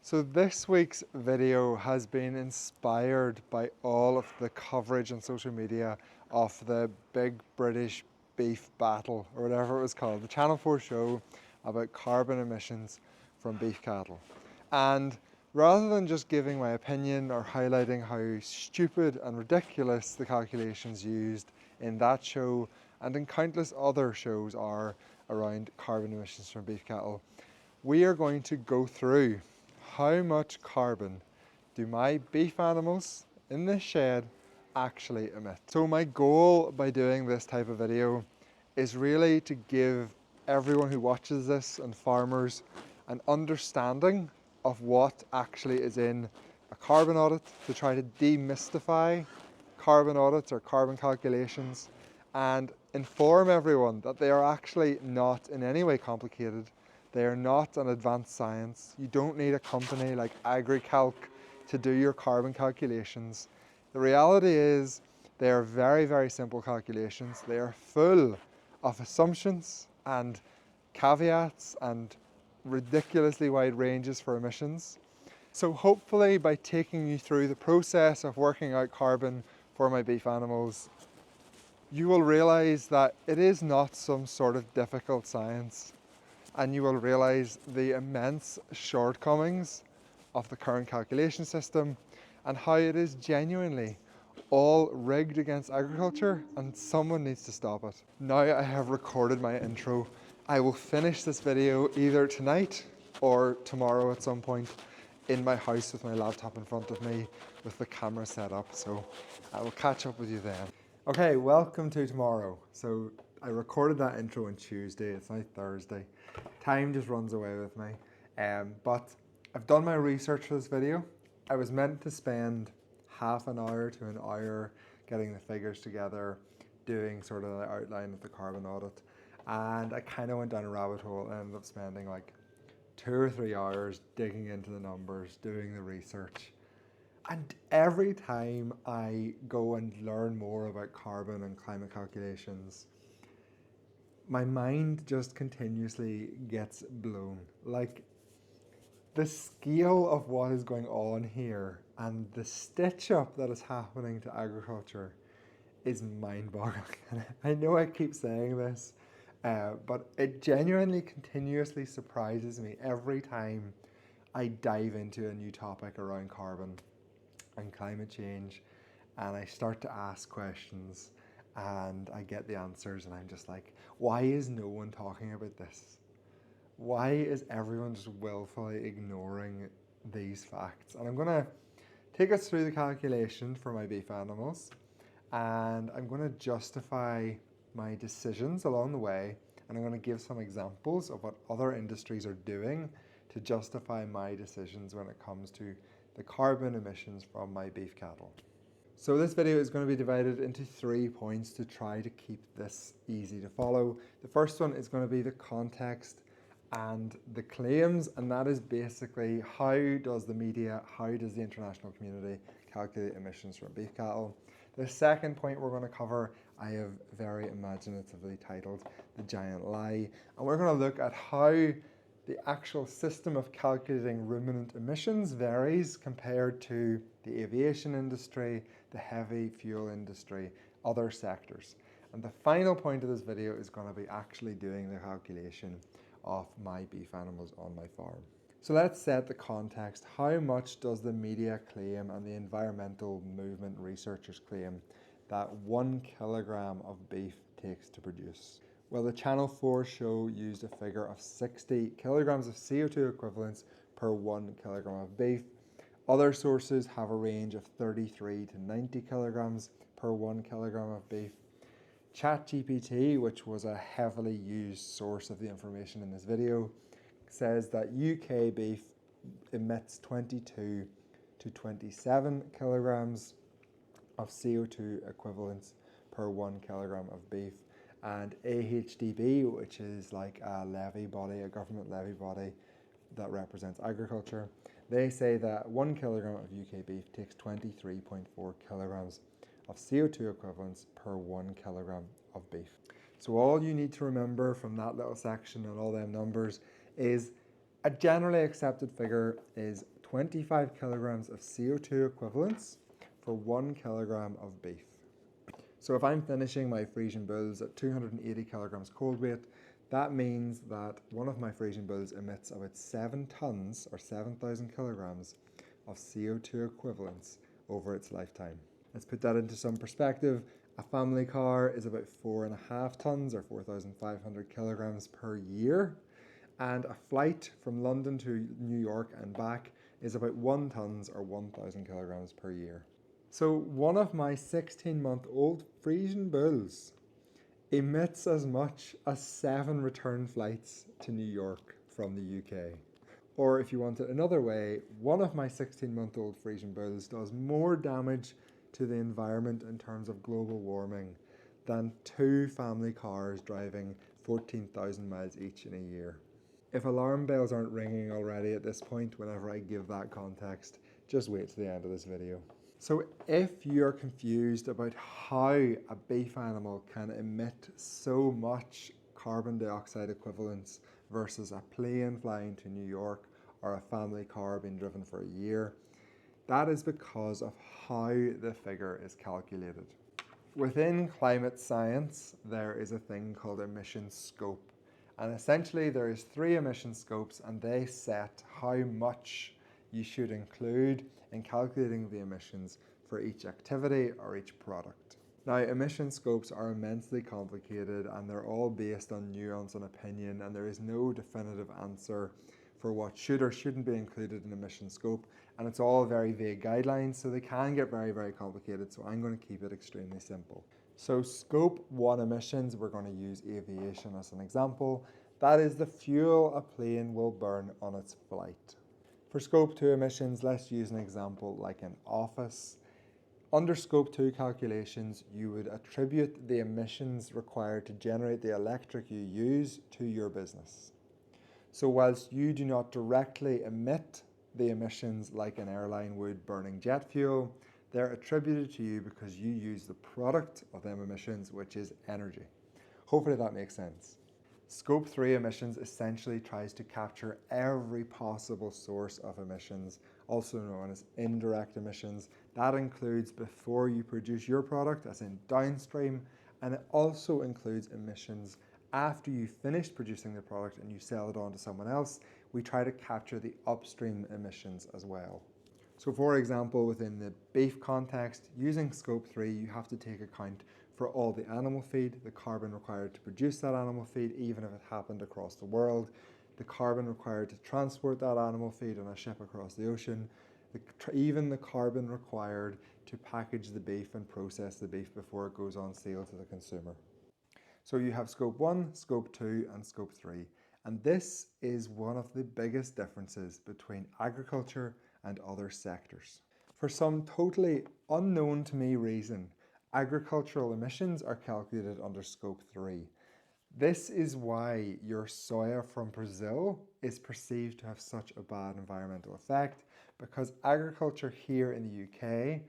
So this week's video has been inspired by all of the coverage on social media of the big British beef battle, or whatever it was called, the Channel 4 show about carbon emissions from beef cattle. And rather than just giving my opinion or highlighting how stupid and ridiculous the calculations used in that show and in countless other shows are around carbon emissions from beef cattle, we are going to go through how much carbon do my beef animals in this shed actually emit. So my goal by doing this type of video is really to give everyone who watches this and farmers an understanding of what actually is in a carbon audit, to try to demystify carbon audits or carbon calculations and inform everyone that they are actually not in any way complicated. They are not an advanced science. You don't need a company like AgriCalc to do your carbon calculations. The reality is they are very, very simple calculations. They are full of assumptions and caveats and ridiculously wide ranges for emissions. So hopefully by taking you through the process of working out carbon for my beef animals, you will realize that it is not some sort of difficult science, and you will realize the immense shortcomings of the current calculation system and how it is genuinely all rigged against agriculture, and someone needs to stop it. Now I have recorded my intro. I will finish this video either tonight or tomorrow at some point in my house with my laptop in front of me with the camera set up, so I will catch up with you then. Okay, welcome to tomorrow. So I recorded that intro on Tuesday, it's now Thursday. Time just runs away with me. But I've done my research for this video. I was meant to spend half an hour to an hour getting the figures together, doing sort of the outline of the carbon audit. And I kind of went down a rabbit hole and ended up spending like 2 or 3 hours digging into the numbers, doing the research. And every time I go and learn more about carbon and climate calculations, my mind just continuously gets blown. Like, the scale of what is going on here and the stitch up that is happening to agriculture is mind-boggling. I know I keep saying this, but it genuinely continuously surprises me every time I dive into a new topic around carbon and climate change, and I start to ask questions and I get the answers, and I'm just like, why is no one talking about this? Why is everyone just willfully ignoring these facts? And I'm going to take us through the calculation for my beef animals, and I'm going to justify my decisions along the way, and I'm going to give some examples of what other industries are doing to justify my decisions when it comes to the carbon emissions from my beef cattle. So this video is going to be divided into 3 points to try to keep this easy to follow. The first one is going to be the context and the claims, and that is basically how does the media, how does the international community calculate emissions from beef cattle. The second point we're going to cover, I have very imaginatively titled The Giant Lie, and we're going to look at how the actual system of calculating ruminant emissions varies compared to the aviation industry, the heavy fuel industry, other sectors. And the final point of this video is going to be actually doing the calculation of my beef animals on my farm. So let's set the context. How much does the media claim and the environmental movement researchers claim that 1 kilogram of beef takes to produce? Well, the Channel 4 show used a figure of 60 kilograms of CO2 equivalents per 1 kilogram of beef. Other sources have a range of 33 to 90 kilograms per 1 kilogram of beef. ChatGPT, which was a heavily used source of the information in this video, says that UK beef emits 22 to 27 kilograms of CO2 equivalents per 1 kilogram of beef. And AHDB, which is like a levy body, a government levy body that represents agriculture, they say that 1 kilogram of UK beef takes 23.4 kilograms of CO2 equivalents per 1 kilogram of beef. So all you need to remember from that little section and all them numbers is A generally accepted figure is 25 kilograms of CO2 equivalents for 1 kilogram of beef. So if I'm finishing my Frisian bulls at 280 kilograms cold weight, that means that one of my Frisian bulls emits about 7 tons or 7,000 kilograms of CO2 equivalents over its lifetime. Let's put that into some perspective. A family car is about 4.5 tons or 4,500 kilograms per year. And a flight from London to New York and back is about 1 tons or 1,000 kilograms per year. So one of my 16-month-old Frisian bulls emits as much as 7 return flights to New York from the UK. Or if you want it another way, one of my 16-month-old Frisian bulls does more damage to the environment in terms of global warming than 2 family cars driving 14,000 miles each in a year. If alarm bells aren't ringing already at this point whenever I give that context, just wait to the end of this video. So if you're confused about how a beef animal can emit so much carbon dioxide equivalents versus a plane flying to New York or a family car being driven for a year, that is because of how the figure is calculated. Within climate science, there is a thing called emission scope. And essentially there is 3 emission scopes and they set how much you should include in calculating the emissions for each activity or each product. Now, emission scopes are immensely complicated and they're all based on nuance and opinion, and there is no definitive answer for what should or shouldn't be included in emission scope, and it's all very vague guidelines, so they can get very, very complicated, so I'm going to keep it extremely simple. So scope 1 emissions, we're going to use aviation as an example. That is the fuel a plane will burn on its flight. For scope 2 emissions, let's use an example like an office. Under scope 2 calculations, you would attribute the emissions required to generate the electric you use to your business. So whilst you do not directly emit the emissions like an airline would burning jet fuel, they're attributed to you because you use the product of them emissions, which is energy. Hopefully that makes sense. Scope 3 emissions essentially tries to capture every possible source of emissions, also known as indirect emissions. That includes before you produce your product, as in downstream, and it also includes emissions after you finish producing the product and you sell it on to someone else. We try to capture the upstream emissions as well. So for example, within the beef context, using scope 3, you have to take account for all the animal feed, the carbon required to produce that animal feed, even if it happened across the world, the carbon required to transport that animal feed on a ship across the ocean, even the carbon required to package the beef and process the beef before it goes on sale to the consumer. So you have scope 1, scope 2, and scope 3. And this is one of the biggest differences between agriculture and other sectors. For some totally unknown to me reason, agricultural emissions are calculated under scope 3. This is why your soya from Brazil is perceived to have such a bad environmental effect, because agriculture here in the UK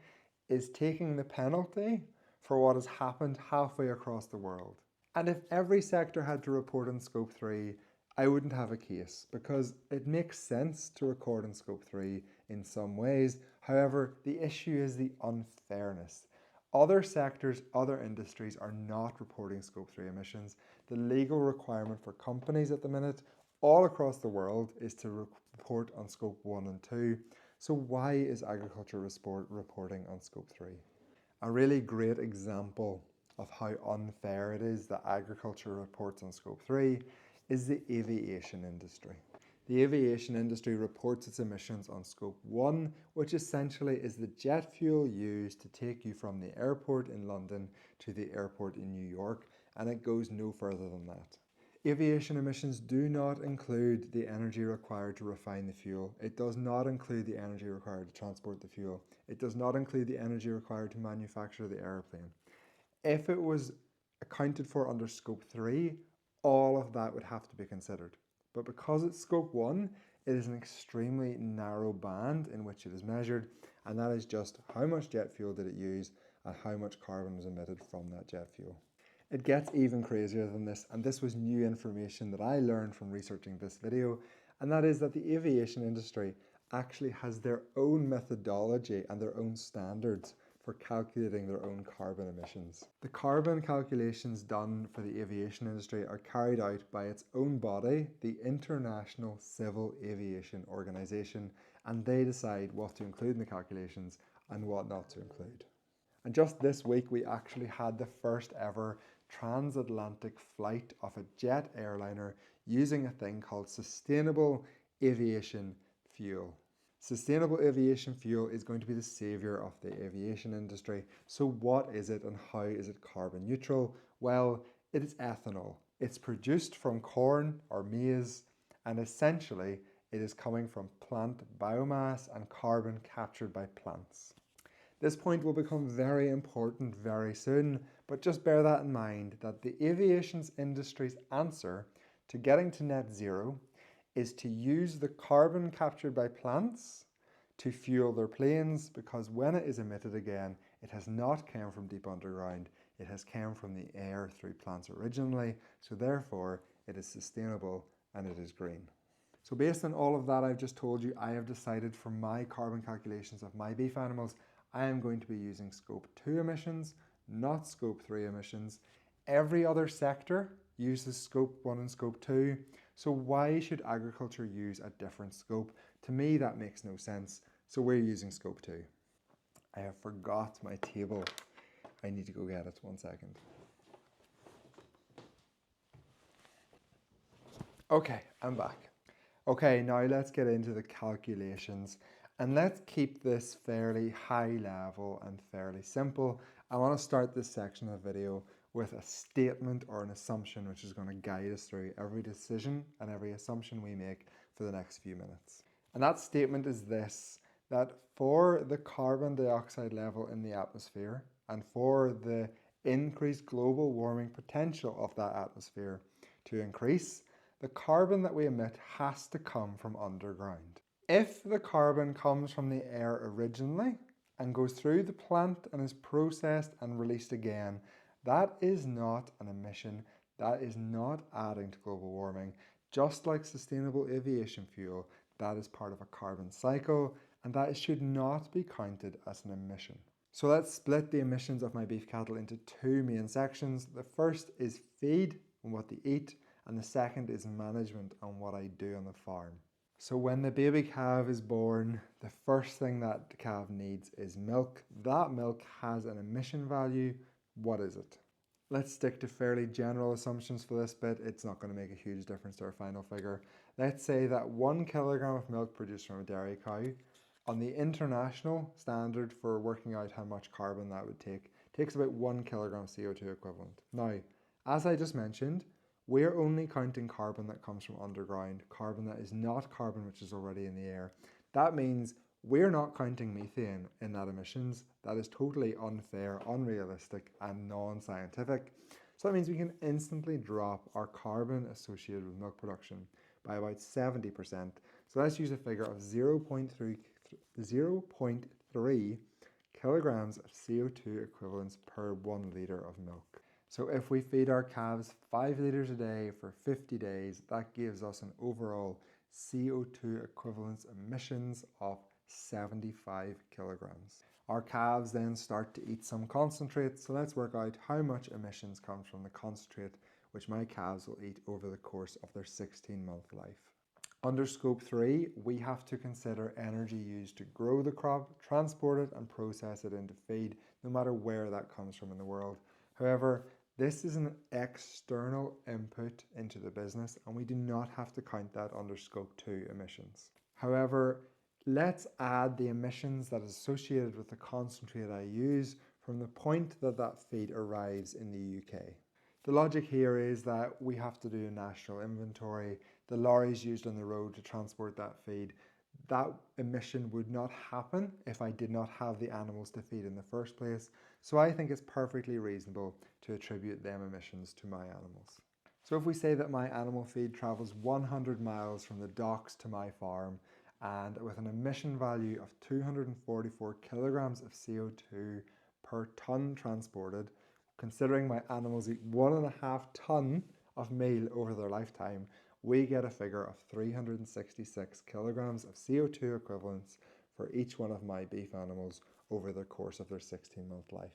is taking the penalty for what has happened halfway across the world. And if every sector had to report on scope 3, I wouldn't have a case, because it makes sense to record in scope 3 in some ways. However, the issue is the unfairness. Other sectors, other industries are not reporting scope 3 emissions. The legal requirement for companies at the minute all across the world is to report on scope 1 and 2. So why is agriculture reporting on scope 3? A really great example of how unfair it is that agriculture reports on scope 3 is the aviation industry. The aviation industry reports its emissions on scope 1, which essentially is the jet fuel used to take you from the airport in London to the airport in New York, and it goes no further than that. Aviation emissions do not include the energy required to refine the fuel. It does not include the energy required to transport the fuel. It does not include the energy required to manufacture the airplane. If it was accounted for under scope 3, all of that would have to be considered. But because it's scope 1, it is an extremely narrow band in which it is measured, and that is just how much jet fuel did it use and how much carbon was emitted from that jet fuel. It gets even crazier than this, and this was new information that I learned from researching this video, and that is that the aviation industry actually has their own methodology and their own standards for calculating their own carbon emissions. The carbon calculations done for the aviation industry are carried out by its own body, the International Civil Aviation Organization, and they decide what to include in the calculations and what not to include. And just this week, we actually had the first ever transatlantic flight of a jet airliner using a thing called sustainable aviation fuel. Sustainable aviation fuel is going to be the savior of the aviation industry. So what is it and how is it carbon neutral? Well, it is ethanol. It's produced from corn or maize, and essentially it is coming from plant biomass and carbon captured by plants. This point will become very important very soon, but just bear that in mind that the aviation industry's answer to getting to net zero is to use the carbon captured by plants to fuel their planes, because when it is emitted again, it has not come from deep underground, it has come from the air through plants originally, so therefore it is sustainable and it is green. So based on all of that I've just told you, I have decided for my carbon calculations of my beef animals, I am going to be using scope 2 emissions, not scope 3 emissions. Every other sector uses scope 1 and scope 2, so why should agriculture use a different scope? To me, that makes no sense, so we're using scope 2. I have forgot my table. I need to go get it, 1 second. Okay, I'm back. Okay, now let's get into the calculations. And let's keep this fairly high level and fairly simple. I want to start this section of the video with a statement or an assumption which is going to guide us through every decision and every assumption we make for the next few minutes. And that statement is this, that for the carbon dioxide level in the atmosphere and for the increased global warming potential of that atmosphere to increase, the carbon that we emit has to come from underground. If the carbon comes from the air originally and goes through the plant and is processed and released again, that is not an emission, that is not adding to global warming. Just like sustainable aviation fuel, that is part of a carbon cycle and that should not be counted as an emission. So let's split the emissions of my beef cattle into two main sections. The first is feed and what they eat, and the second is management and what I do on the farm. So when the baby calf is born, the first thing that the calf needs is milk. That milk has an emission value. What is it? Let's stick to fairly general assumptions for this bit. It's not going to make a huge difference to our final figure. Let's say that 1 kilogram of milk produced from a dairy cow, on the international standard for working out how much carbon that would take, takes about 1 kilogram CO2 equivalent. Now, as I just mentioned, we're only counting carbon that comes from underground, carbon that is not carbon which is already in the air. That means we're not counting methane in that emissions. That is totally unfair, unrealistic, and non-scientific. So that means we can instantly drop our carbon associated with milk production by about 70%. So let's use a figure of 0.3 kilograms of CO2 equivalents per 1 litre of milk. So if we feed our calves 5 litres a day for 50 days, that gives us an overall CO2 equivalence emissions of 75 kilograms. Our calves then start to eat some concentrate, so let's work out how much emissions comes from the concentrate which my calves will eat over the course of their 16-month life. Under scope 3, we have to consider energy used to grow the crop, transport it and process it into feed, no matter where that comes from in the world. However, this is an external input into the business and we do not have to count that under scope 2 emissions. However, let's add the emissions that is associated with the concentrate I use from the point that that feed arrives in the UK. The logic here is that we have to do a national inventory. The lorries used on the road to transport that feed, that emission would not happen if I did not have the animals to feed in the first place. So I think it's perfectly reasonable to attribute them emissions to my animals. So if we say that my animal feed travels 100 miles from the docks to my farm and with an emission value of 244 kilograms of CO2 per tonne transported, considering my animals eat 1.5 tonne of meal over their lifetime, we get a figure of 366 kilograms of CO2 equivalents for each one of my beef animals over the course of their 16-month life.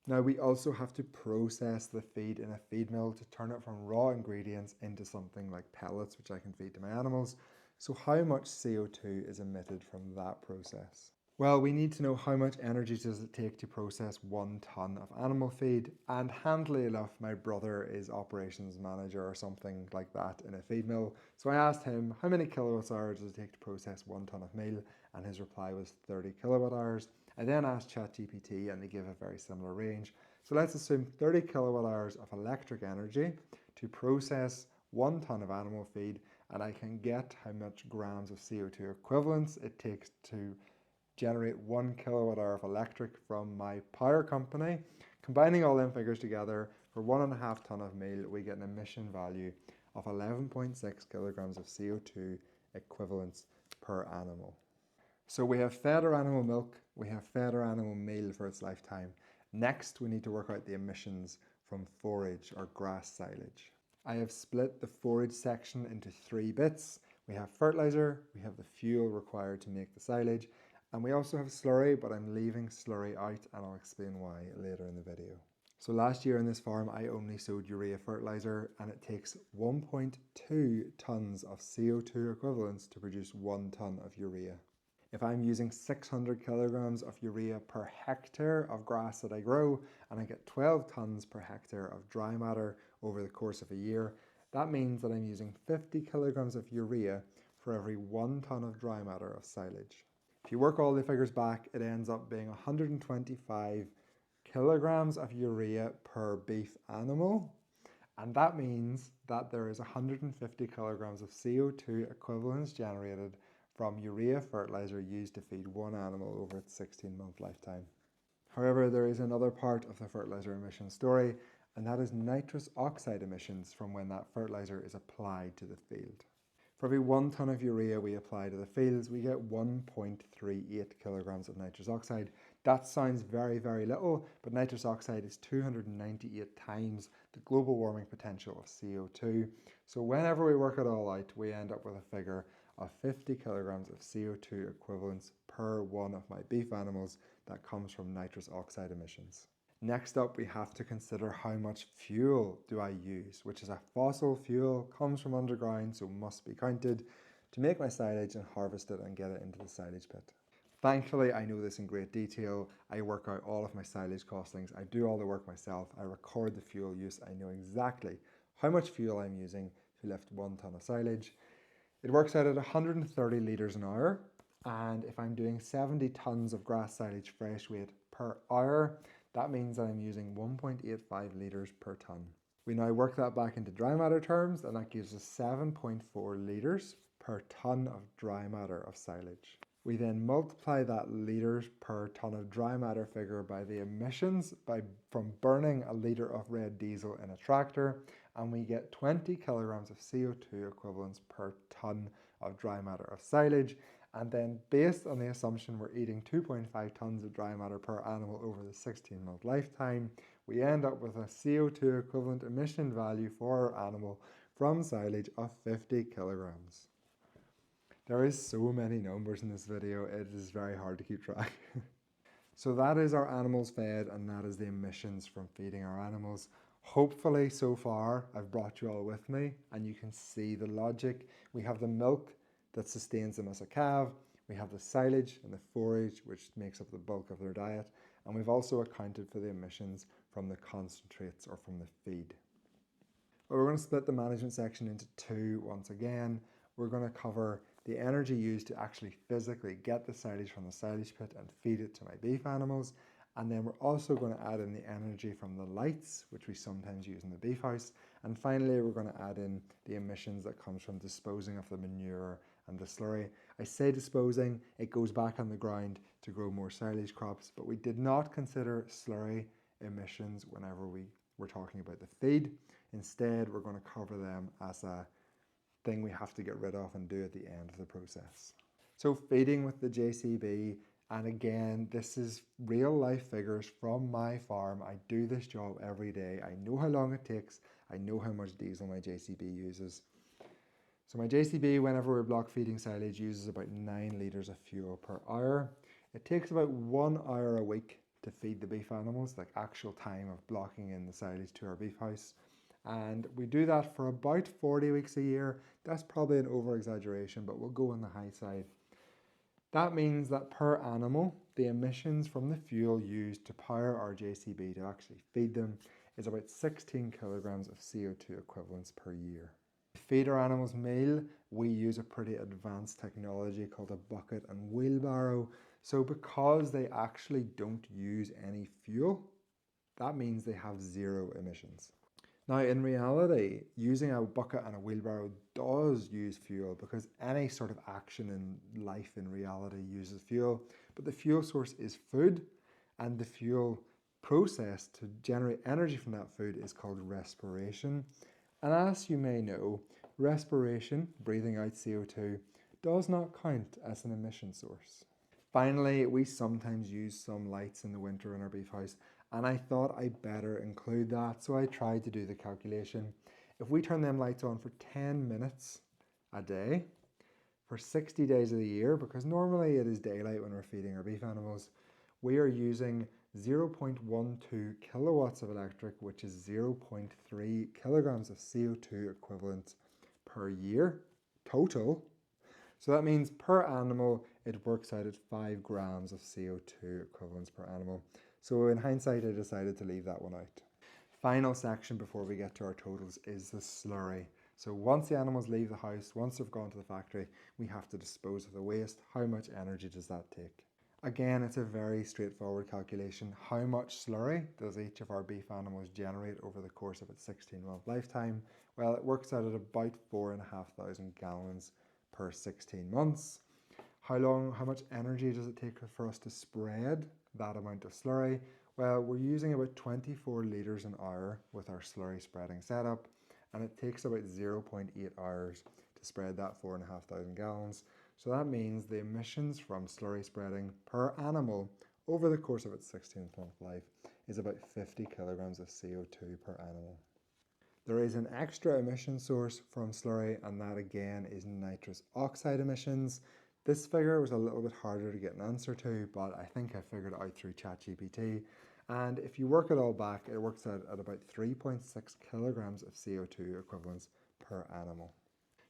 Now we also have to process the feed in a feed mill to turn it from raw ingredients into something like pellets, which I can feed to my animals. So how much CO2 is emitted from that process? Well, we need to know how much energy does it take to process 1 ton of animal feed, and handily enough, my brother is operations manager or something like that in a feed mill. So I asked him how many kilowatt hours does it take to process 1 ton of meal, and his reply was 30 kilowatt hours. I then asked ChatGPT and they gave a very similar range. So let's assume 30 kilowatt hours of electric energy to process 1 ton of animal feed, and I can get how much grams of CO2 equivalents it takes to generate 1 kilowatt hour of electric from my power company. Combining all them figures together, for 1.5 ton of meal, we get an emission value of 11.6 kilograms of CO2 equivalents per animal. So we have fed our animal milk, we have fed our animal meal for its lifetime. Next, we need to work out the emissions from forage or grass silage. I have split the forage section into 3 bits. We have fertilizer, we have the fuel required to make the silage, and we also have slurry, but I'm leaving slurry out and I'll explain why later in the video. So last year on this farm, I only sowed urea fertilizer, and it takes 1.2 tons of CO2 equivalents to produce 1 ton of urea. If I'm using 600 kilograms of urea per hectare of grass that I grow, and I get 12 tons per hectare of dry matter over the course of a year, that means that I'm using 50 kilograms of urea for every 1 ton of dry matter of silage. If you work all the figures back, it ends up being 125 kilograms of urea per beef animal. And that means that there is 150 kilograms of CO2 equivalents generated from urea fertilizer used to feed 1 animal over its 16-month lifetime. However, there is another part of the fertilizer emission story, and that is nitrous oxide emissions from when that fertilizer is applied to the field. For every 1 ton of urea we apply to the fields, we get 1.38 kilograms of nitrous oxide. That sounds very, very little, but nitrous oxide is 298 times the global warming potential of CO2. So whenever we work it all out, we end up with a figure of 50 kilograms of CO2 equivalents per one of my beef animals that comes from nitrous oxide emissions. Next up, we have to consider how much fuel do I use, which is a fossil fuel, comes from underground, so must be counted, to make my silage and harvest it and get it into the silage pit. Thankfully, I know this in great detail. I work out all of my silage costings. I do all the work myself. I record the fuel use. I know exactly how much fuel I'm using to lift 1 ton of silage. It works out at 130 litres an hour. And if I'm doing 70 tons of grass silage fresh weight per hour, that means that I'm using 1.85 litres per tonne. We now work that back into dry matter terms, and that gives us 7.4 litres per tonne of dry matter of silage. We then multiply that litres per tonne of dry matter figure by the emissions from burning a litre of red diesel in a tractor, and we get 20 kilograms of CO2 equivalents per tonne of dry matter of silage. And then based on the assumption we're eating 2.5 tonnes of dry matter per animal over the 16-month lifetime, we end up with a CO2 equivalent emission value for our animal from silage of 50 kilograms. There is so many numbers in this video, it is very hard to keep track. So that is our animals fed, and that is the emissions from feeding our animals. Hopefully so far I've brought you all with me and you can see the logic. We have the milk that sustains them as a calf. We have the silage and the forage, which makes up the bulk of their diet. And we've also accounted for the emissions from the concentrates or from the feed. But we're going to split the management section into 2 once again. We're going to cover the energy used to actually physically get the silage from the silage pit and feed it to my beef animals. And then we're also going to add in the energy from the lights, which we sometimes use in the beef house. And finally, we're going to add in the emissions that comes from disposing of the manure and the slurry. I say disposing, it goes back on the ground to grow more silage crops, but we did not consider slurry emissions whenever we were talking about the feed. Instead, we're going to cover them as a thing we have to get rid of and do at the end of the process. So feeding with the JCB, and again, this is real life figures from my farm. I do this job every day. I know how long it takes. I know how much diesel my JCB uses. So my JCB, whenever we're block feeding silage, uses about 9 litres of fuel per hour. It takes about 1 hour a week to feed the beef animals, like actual time of blocking in the silage to our beef house. And we do that for about 40 weeks a year. That's probably an over-exaggeration, but we'll go on the high side. That means that per animal, the emissions from the fuel used to power our JCB to actually feed them is about 16 kilograms of CO2 equivalents per year. To feed our animals meal, we use a pretty advanced technology called a bucket and wheelbarrow. So because they actually don't use any fuel, that means they have 0 emissions. Now, in reality, using a bucket and a wheelbarrow does use fuel because any sort of action in life in reality uses fuel, but the fuel source is food, and the fuel process to generate energy from that food is called respiration. And as you may know, respiration, breathing out CO2, does not count as an emission source. Finally, we sometimes use some lights in the winter in our beef house, and I thought I'd better include that, so I tried to do the calculation. If we turn them lights on for 10 minutes a day, for 60 days of the year, because normally it is daylight when we're feeding our beef animals, we are using 0.12 kilowatts of electric, which is 0.3 kilograms of CO2 equivalent per year total. So that means per animal, it works out at 5 grams of CO2 equivalents per animal. So in hindsight, I decided to leave that one out. Final section before we get to our totals is the slurry. So once the animals leave the house, once they've gone to the factory, we have to dispose of the waste. How much energy does that take? Again, it's a very straightforward calculation. How much slurry does each of our beef animals generate over the course of its 16-month lifetime? Well, it works out at about 4,500 gallons per 16 months. How much energy does it take for us to spread that amount of slurry? Well, we're using about 24 litres an hour with our slurry spreading setup, and it takes about 0.8 hours to spread that 4,500 gallons. So that means the emissions from slurry spreading per animal over the course of its 16th month life is about 50 kilograms of CO2 per animal. There is an extra emission source from slurry, and that again is nitrous oxide emissions. This figure was a little bit harder to get an answer to, but I think I figured it out through ChatGPT. And if you work it all back, it works out at about 3.6 kilograms of CO2 equivalents per animal.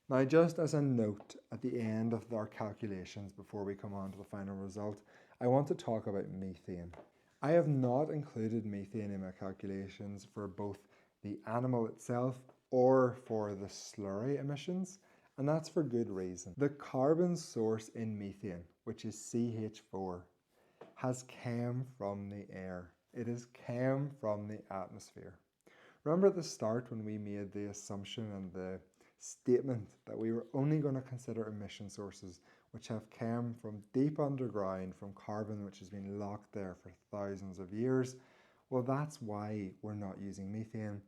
Now, just as a note at the end of our calculations before we come on to the final result, I want to talk about methane. I have not included methane in my calculations for both the animal itself or for the slurry emissions, and that's for good reason. The carbon source in methane, which is CH4, has come from the air. It has come from the atmosphere. Remember at the start when we made the assumption and the statement that we were only going to consider emission sources which have come from deep underground, from carbon which has been locked there for thousands of years? Well, that's why we're not using methane.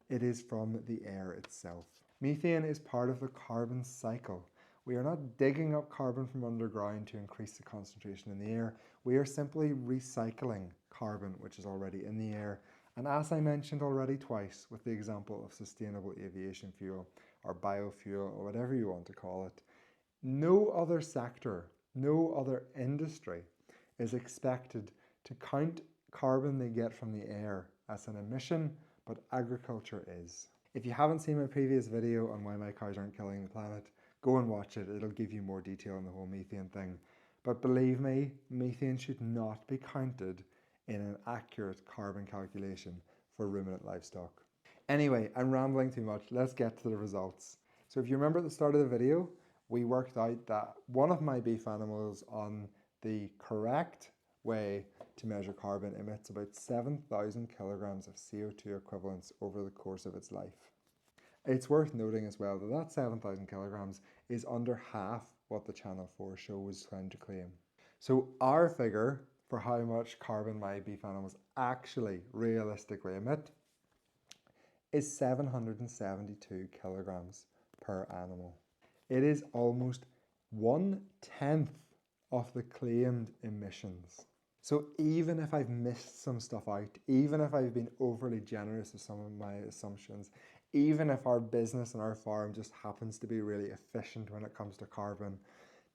It is from the air itself. Methane is part of the carbon cycle. We are not digging up carbon from underground to increase the concentration in the air. We are simply recycling carbon which is already in the air. And as I mentioned already twice with the example of sustainable aviation fuel or biofuel or whatever you want to call it, no other sector, no other industry is expected to count carbon they get from the air as an emission, but agriculture is. If you haven't seen my previous video on why my cows aren't killing the planet, go and watch it. It'll give you more detail on the whole methane thing. But believe me, methane should not be counted in an accurate carbon calculation for ruminant livestock. Anyway, I'm rambling too much. Let's get to the results. So if you remember at the start of the video, we worked out that one of my beef animals on the correct way to measure carbon emits about 7,000 kilograms of CO2 equivalents over the course of its life. It's worth noting as well that that 7,000 kilograms is under half what the Channel 4 show was trying to claim. So our figure for how much carbon my beef animals actually realistically emit is 772 kilograms per animal. It is almost 1/10 of the claimed emissions. So even if I've missed some stuff out, even if I've been overly generous with some of my assumptions, Even if our business and our farm just happens to be really efficient when it comes to carbon,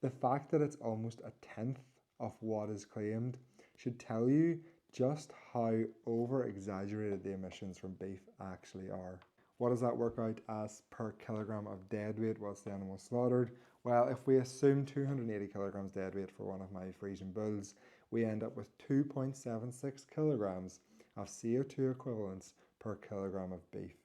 the fact that it's almost a tenth of what is claimed should tell you just how over exaggerated the emissions from beef actually are. What does that work out as per kilogram of dead weight once the animal is slaughtered? Well, if we assume 280 kilograms dead weight for one of my Frisian bulls, we end up with 2.76 kilograms of CO2 equivalents per kilogram of beef.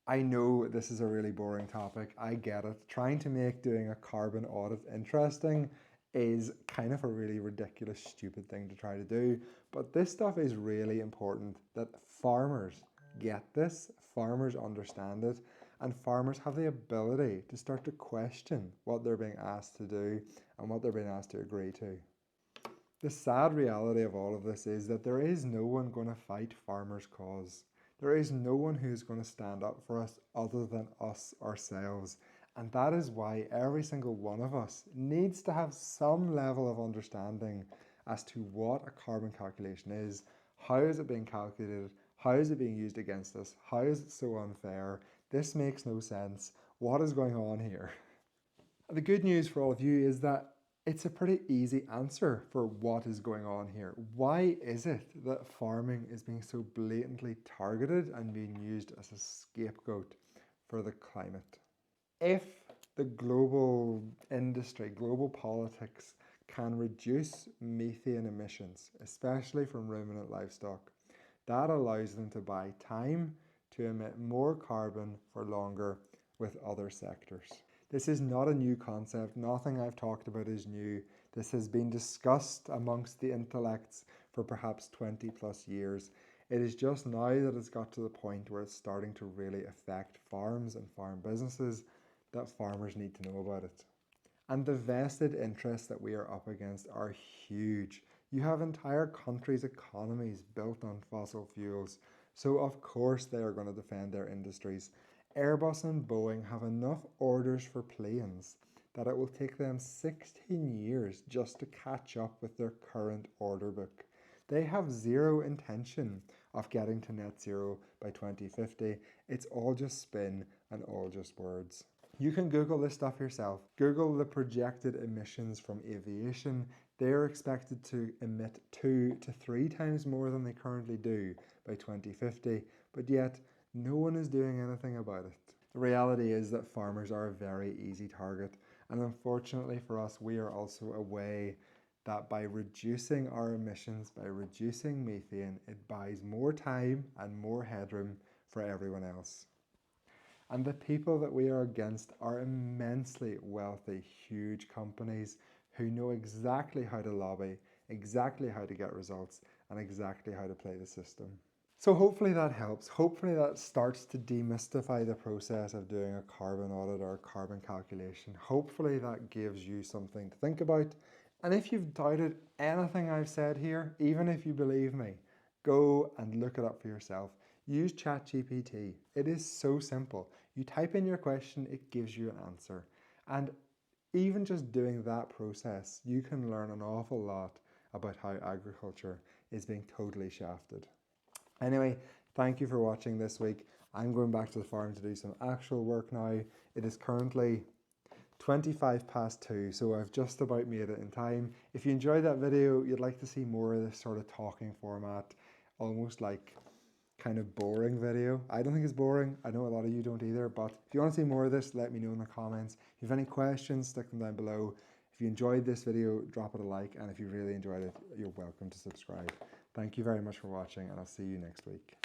I know this is a really boring topic, I get it. Trying to make doing a carbon audit interesting is kind of a really ridiculous, stupid thing to try to do, but this stuff is really important that farmers get this, farmers understand it, and farmers have the ability to start to question what they're being asked to do and what they're being asked to agree to. The sad reality of all of this is that there is no one going to fight farmers' cause. There is no one who's going to stand up for us other than us ourselves. And that is why every single one of us needs to have some level of understanding as to what a carbon calculation is, how is it being calculated, how is it being used against us, how is it so unfair, this makes no sense, what is going on here? The good news for all of you is that it's a pretty easy answer for what is going on here. Why is it that farming is being so blatantly targeted and being used as a scapegoat for the climate? If the global industry, global politics can reduce methane emissions, especially from ruminant livestock, that allows them to buy time to emit more carbon for longer with other sectors. This is not a new concept. Nothing I've talked about is new. This has been discussed amongst the intellects for perhaps 20 plus years. It is just now that it's got to the point where it's starting to really affect farms and farm businesses that farmers need to know about it. And the vested interests that we are up against are huge. You have entire countries' economies built on fossil fuels, so of course they are going to defend their industries. Airbus and Boeing have enough orders for planes that it will take them 16 years just to catch up with their current order book. They have zero intention of getting to net zero by 2050. It's all just spin and all just words. You can Google this stuff yourself. Google the projected emissions from aviation. They are expected to emit 2 to 3 times more than they currently do by 2050, but yet no one is doing anything about it. The reality is that farmers are a very easy target, and unfortunately for us, we are also aware that by reducing our emissions, by reducing methane, it buys more time and more headroom for everyone else. And the people that we are against are immensely wealthy, huge companies who know exactly how to lobby, exactly how to get results, and exactly how to play the system. So hopefully that helps. Hopefully that starts to demystify the process of doing a carbon audit or a carbon calculation. Hopefully that gives you something to think about. And if you've doubted anything I've said here, even if you believe me, go and look it up for yourself. Use ChatGPT. It is so simple. You type in your question, it gives you an answer. And even just doing that process, you can learn an awful lot about how agriculture is being totally shafted. Anyway, thank you for watching this week. I'm going back to the farm to do some actual work now. It is currently 25 past 2, so I've just about made it in time. If you enjoyed that video, you'd like to see more of this sort of talking format, almost like kind of boring video. I don't think it's boring. I know a lot of you don't either, but if you want to see more of this, let me know in the comments. If you have any questions, stick them down below. If you enjoyed this video, drop it a like, and if you really enjoyed it, you're welcome to subscribe. Thank you very much for watching, and I'll see you next week.